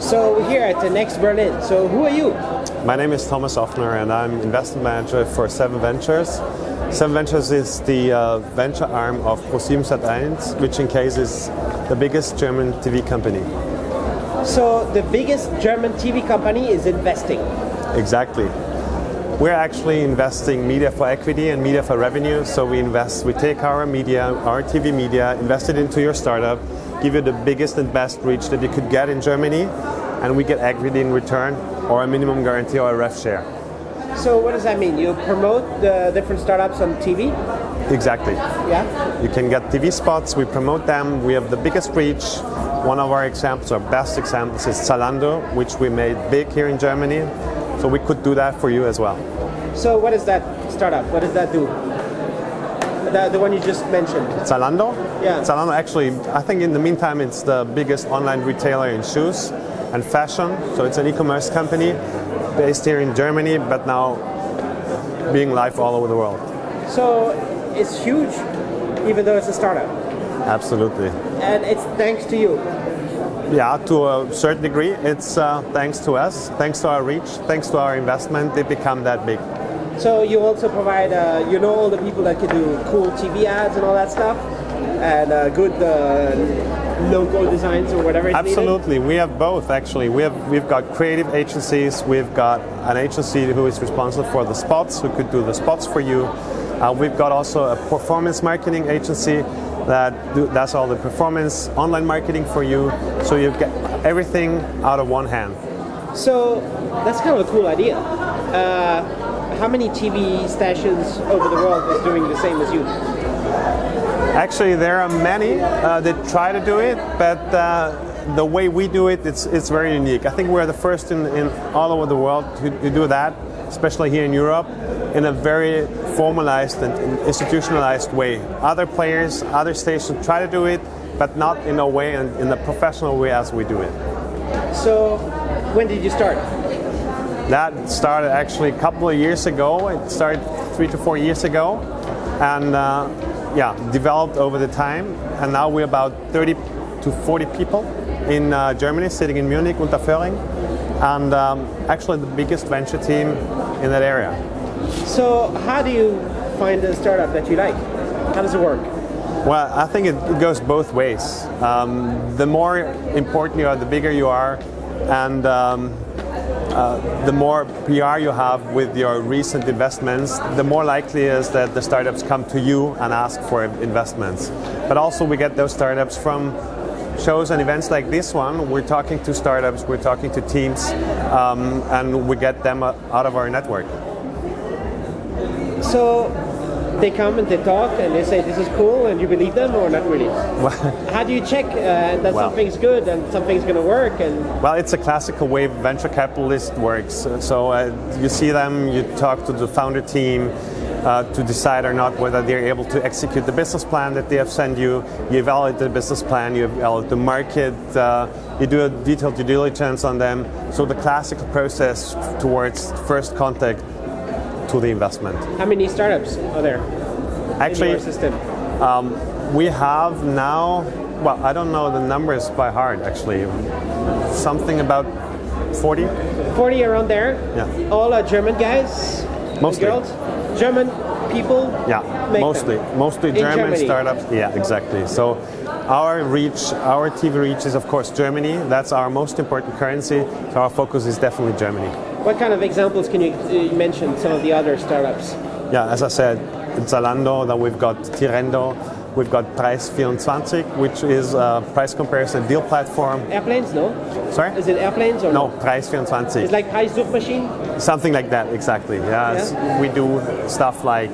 So we're here at the Next Berlin. So who are you? My name is Thomas Offner and I'm investment manager for 7 Ventures. 7 Ventures is the venture arm of Pro7 Sat.1, which in case is the biggest German TV company. So the biggest German TV company is investing. Exactly. We're actually investing media for equity and media for revenue. So we take our media, our TV media, invest it into your startup, give you the biggest and best reach that you could get in Germany, and we get equity in return, or a minimum guarantee or a rev share. So what does that mean? You promote the different startups on TV? Exactly. Yeah. You can get TV spots, we promote them, we have the biggest reach. One of our examples, our best examples is Zalando, which we made big here in Germany. So we could do that for you as well. So what is that startup? What does that do? The one you just mentioned. Zalando? Yeah. Zalando actually, I think in the meantime it's the biggest online retailer in shoes and fashion. So it's an e-commerce company based here in Germany, but now being live all over the world. So it's huge, even though it's a startup. Absolutely. And it's thanks to you. Yeah, to a certain degree, it's thanks to us, thanks to our reach, thanks to our investment, they become that big. So you also provide, all the people that can do cool TV ads and all that stuff, and good logo designs or whatever it's Absolutely, needed? we have both actually. We've got creative agencies, we've got an agency who is responsible for the spots, who could do the spots for you. We've got also a performance marketing agency that does all the performance online marketing for you, so you get everything out of one hand. So that's kind of a cool idea. How many TV stations over the world is doing the same as you? Actually, there are many that try to do it, but the way we do it, it's very unique. I think we're the first in all over the world to do that, especially here in Europe, in a very formalized and institutionalized way. Other players, other stations try to do it, but not in a way and in a professional way as we do it. So, when did you start? That started actually a couple of years ago. It started 3 to 4 years ago, and developed over the time. And now we're about 30 to 40 people in Germany, sitting in Munich, Unterföhring, and actually the biggest venture team in that area. So how do you find a startup that you like? How does it work? Well, I think it goes both ways. The more important you are, the bigger you are, and the more PR you have with your recent investments, the more likely is that the startups come to you and ask for investments. But also we get those startups from shows and events like this one. We're talking to startups, we're talking to teams, and we get them out of our network. So they come and they talk and they say this is cool, and you believe them or not really? How do you check that something's good and something's going to work? And well, it's a classical way venture capitalist works. So you see them, you talk to the founder team to decide or not whether they're able to execute the business plan that they have sent you. You evaluate the business plan, you evaluate the market, you do a detailed due diligence on them. So the classical process towards first contact to the investment. How many startups are there actually, in your system? We have now, well, I don't know the numbers by heart actually, something about 40. 40 around there? Yeah. All are German guys? Mostly. Girls? German people? Yeah, mostly German Germany. startups. Yeah, exactly. So our reach, our TV reach is of course Germany. That's our most important currency. So our focus is definitely Germany. What kind of examples can you mention some of the other startups? Yeah, as I said, Zalando, then we've got Tirendo, we've got Preis.1, which is a price comparison deal platform. Airplanes, no? Sorry? Is it airplanes or no? Preis.1. It's like Preissuchmaschine? Something like that, exactly. Yes. Yeah. We do stuff like,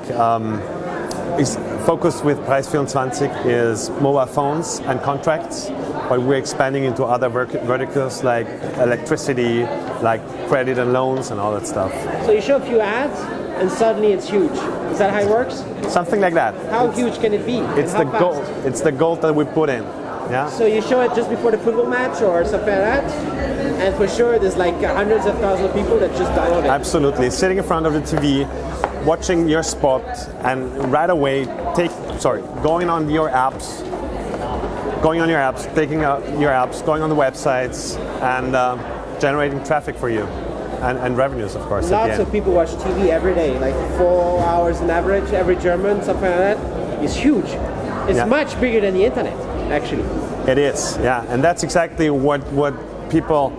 is focused with Preis.1 is mobile phones and contracts, but we're expanding into other verticals like electricity, like credit and loans and all that stuff. So you show a few ads and suddenly it's huge. Is that how it works? Something like that. How huge can it be? It's the goal. It's the goal that we put in. Yeah. So you show it just before the football match or something like that, and for sure there's like hundreds of thousands of people that just download it. Absolutely. Sitting in front of the TV, watching your spot, and right away going on your apps, going on your apps, taking out your apps, going on the websites, and generating traffic for you, and revenues, of course. Lots of people watch TV every day, like 4 hours on average. Every German, something like that. It's huge. It's much bigger than the internet, actually. It is, yeah, and that's exactly what people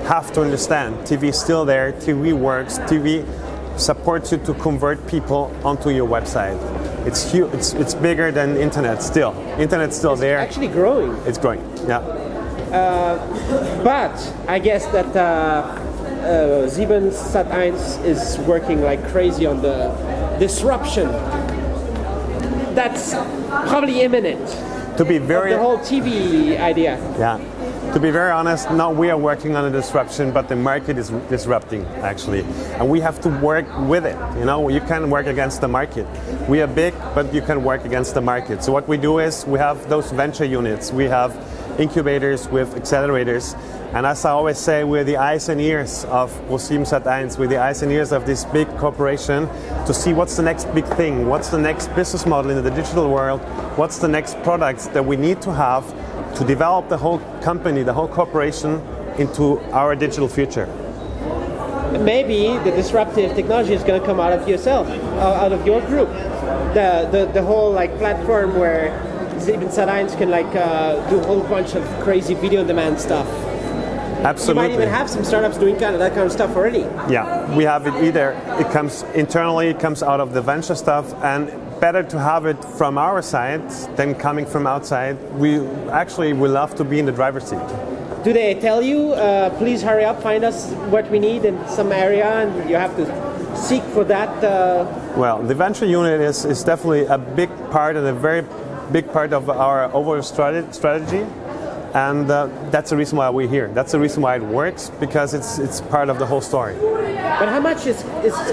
have to understand. TV is still there. TV works. TV supports you to convert people onto your website. It's huge. It's bigger than internet still. Internet's still there. It's actually growing. It's growing. Yeah. But I guess that Sat.1 is working like crazy on the disruption. That's probably imminent. To be very the whole TV idea. Yeah. To be very honest, now we are working on a disruption, but the market is disrupting actually, and we have to work with it. You know, you can work against the market. We are big, but you can work against the market. So what we do is we have those venture units, we have incubators with accelerators, and as I always say, we're the eyes and ears of Pro7 Sat.1. We're the eyes and ears of this big corporation to see what's the next big thing, what's the next business model in the digital world, what's the next products that we need to have to develop the whole company, the whole corporation into our digital future. Maybe the disruptive technology is going to come out of yourself, out of your group. The whole like platform where even Sat.1 can like do a whole bunch of crazy video on demand stuff. Absolutely. You might even have some startups doing that kind of stuff already. Yeah, we have it either. It comes internally, it comes out of the venture stuff, and better to have it from our side than coming from outside. We love to be in the driver's seat. Do they tell you, please hurry up, find us what we need in some area, and you have to seek for that? Well, the venture unit is definitely a big part and a very big part of our overall strategy. And that's the reason why we're here. That's the reason why it works, because it's part of the whole story. But how much is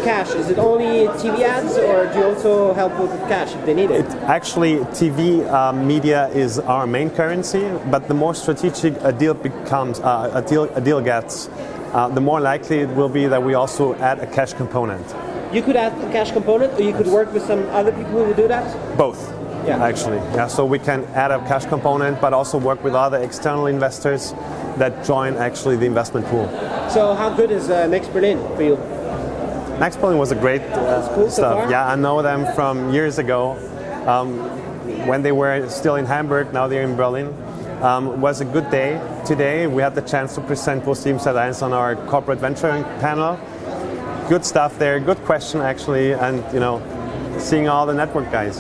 cash? Is it only TV ads, or do you also help with cash if they need it? Actually, TV media is our main currency, but the more strategic a deal becomes, a deal gets, the more likely it will be that we also add a cash component. You could add a cash component, or you could work with some other people who would do that? Both. Yeah. Actually, yeah. So we can add a cash component, but also work with other external investors that join actually the investment pool. So how good is Next Berlin for you? Next Berlin was a great cool stuff. Yeah, I know them from years ago when they were still in Hamburg. Now they're in Berlin. Was a good day today. We had the chance to present Pro7 Sat.1 on our corporate venturing panel. Good stuff there. Good question actually, and seeing all the network guys.